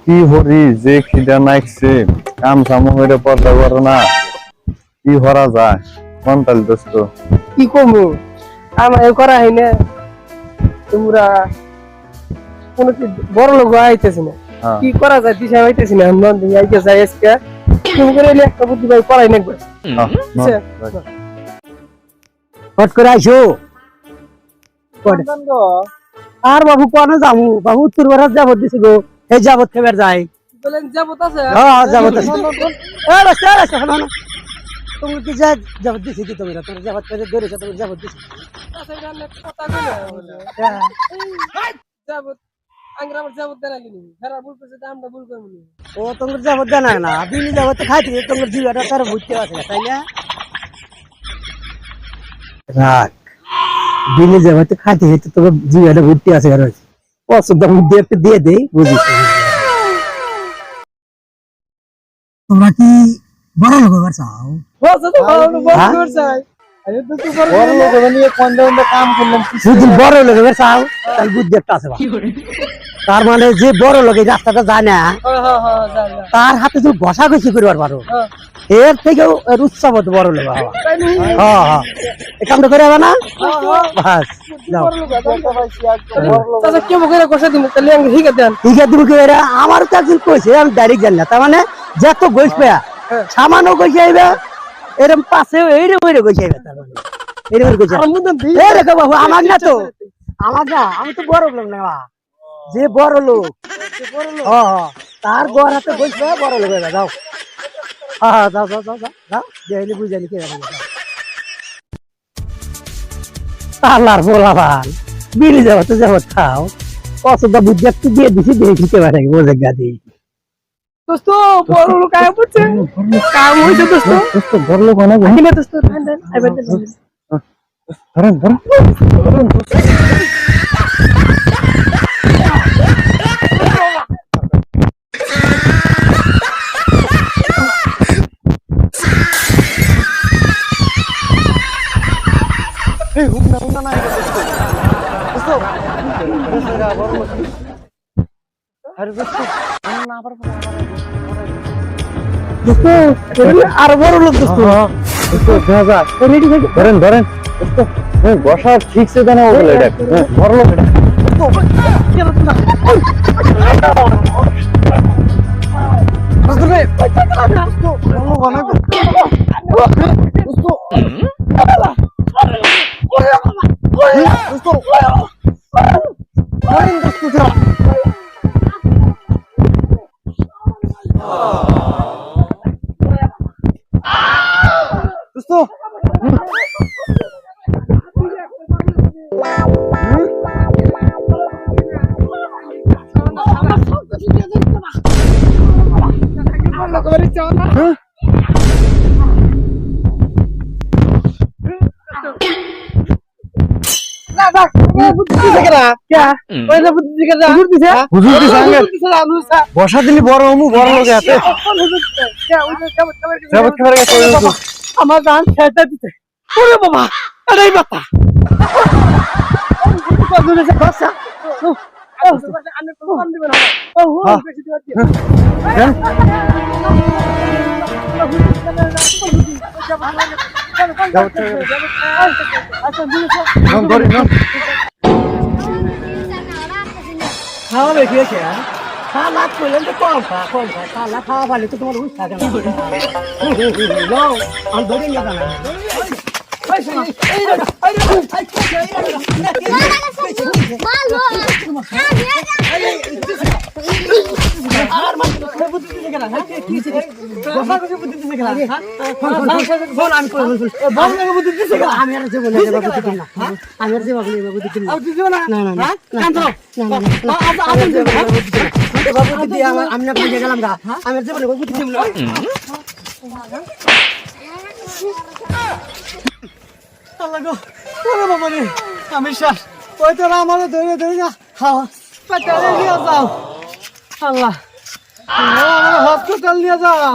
কি হরি যে খিদা নাইছে কাম সামু হইরে পড়তে পারো না কি হরা যায় মন্তাল দোস্ত কি কমু আমার করা হয় না তোমরা কোন কি বড় লোক আইতেছ না কি করা যায় দিশা হইতেছ না মন দিয়ে আইতে যাই আজকে তুমি করে একটা বুদ্ধি ভাই পড়াই না একবার ফট করে আইছো আর বাবু কোন যাবো বাবু উত্তর ভারত যাবত দিছে গো এই যাবত খেবার যায় বলেন যাবত আছে হ্যাঁ যাবত আছে এ রাস্তা রাস্তা না তুমি কি যাবত দিছে কি তোমরা তোমরা যাবত করে ধরেছ তুমি যাবত দিছে আচ্ছা এটা কথা বলে যাবত আংরাবার যাবত দেনা কিনি হেরা ভুল করছে আমরা ভুল করব ও তোমরা যাবত জানা না দিন যাবত খাইতে তোমরা জিওটা তার বুঝতে আছে তাই না রাখ দিনে যাবত খাইতে তো তোমরা জিওটা বুঝতে আছে আর পছন্দ বুদ্ধি একটা দিয়ে দেই বুঝিস তোমরা কি বড় লোক হবার চাও বস তো বড় লোক হবার চাই আরে তো তুই বড় লোক নিয়ে কোন কাম করলাম যদি বড় লোক হবার চাও তাহলে বুদ্ধি একটা আছে তার মানে যে বড় লোক এই রাস্তাটা যায় না তার হাতে যদি বসা ঘষি করবার পারো এর থেকেও উৎসব হতো বড় লোক হওয়া হ্যাঁ হ্যাঁ এই কামটা করে হবে না বাস যাও চাচা কেমন করে কষা দিন তাহলে আমি ঠিক আছে ঠিক আছে তুমি আমার তো একজন কইছে আমি ডাইরেক্ট জানি না তার মানে যত গোস পেয়া সামান্য গোস আইবে এরকম পাশে এইরকম ওইরকম গোস আইবে তার মানে এইরকম গোস এই রেখো বাবু আমার না তো আমার না আমি তো বড় লোক না যে বড় লোক তার বড় হাতে গোস পেয়া বড় লোক হয়ে যাও হ্যাঁ যাও যাও যাও যাও যাইলে বুঝাইলে কে যাবে আল্লাহর বলাবান বিলি যাবো তো যাবো খাও পছন্দ বুদ্ধি একটু দিয়ে দিছি দিয়ে দিতে পারে বোঝে গাদি দোস্ত বড় লোক আয় পড়ছে কাম হইছে দোস্ত দোস্ত বড় লোক অনেক কিনা দোস্ত ঠান্ডা আইবার দে ধরেন ধরেন এই হুন্না হুন্না না দোস্ত আরে দোস্ত না আবার দোস্ত আর বড় লোক দোস্ত রেডি হয়ে ধরেন ধরেন দোস্ত বসা ঠিকছে জানা বলে এটা বড় লোক এটা বসা দিলি বড় হমু বড় লোক হাতে আমার গান খেতে দিতে ওরে বাবা আরে বাবা খাওয়া বেশি আছে খাওয়া লাভ করলেন তো কম খা খাওয়া খাওয়া ভালো তো তোমার উঠ থাকে না আমি ধরে নিয়ে জানা আমি শ্বাস ওই তো আমার ধরে ধরে না খাওয়া নিয়ে যাও আল্লাহ হসপিটাল নিয়ে যাও